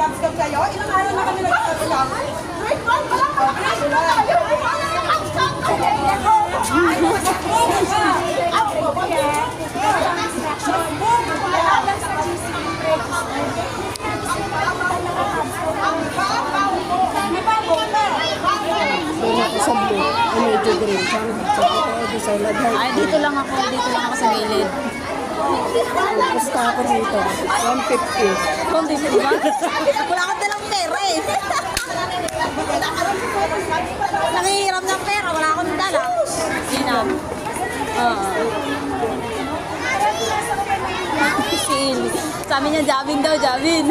nag-scout kayo? Ilang araw na kami nag-scout? Sa blue, ay medyo green. Sa lagay. Ay, dito lang ako sa gilid. Basta ako dito. 150. Kundi ba? Wala akong dalang pera eh. Nangihiram ng pera, wala akong dala. Yun na. Si Ili. Sabi niya, Javin daw, Javin.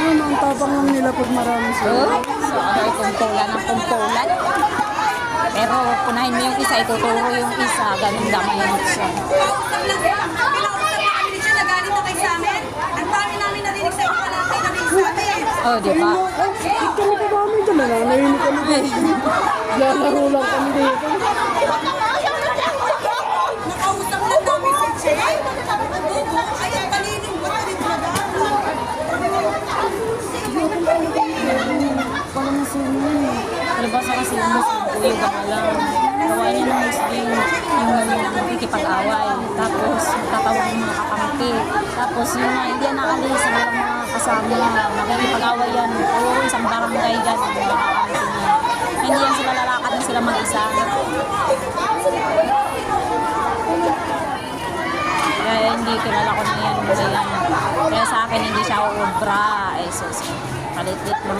Ang tabang lang nila pag marami sila. So, ano ay kumpulan. Pero punahin mo yung isa, ituturo yung isa. Ganun damayot siya. Nagalit na kayo sa amin. Ang dami namin narinig sa mga natin narinig sa amin. Oh, di ba? Ito na kami ito. Nananayinig kami dito. Lalaro lang kami dito. Nakausap na namin si Che. Ay, ang paliling ba rin talaga? Palabasa kasi yung Muslim po yung gamalang. Gawain niya ng Muslim yung ikipag-away. Tapos tatawag yung mga kakampi. Tapos yun na, hindi yan naalis sa mga kasama. Makikipag-away yan. Puro isang barangay yan ang mga kakampi niya. Hindi yan sila lalakad na sila mag-isa. Kaya hindi kilala ko na yan. Kaya sa akin hindi siya obra. Eh, sus, palit-lit lang.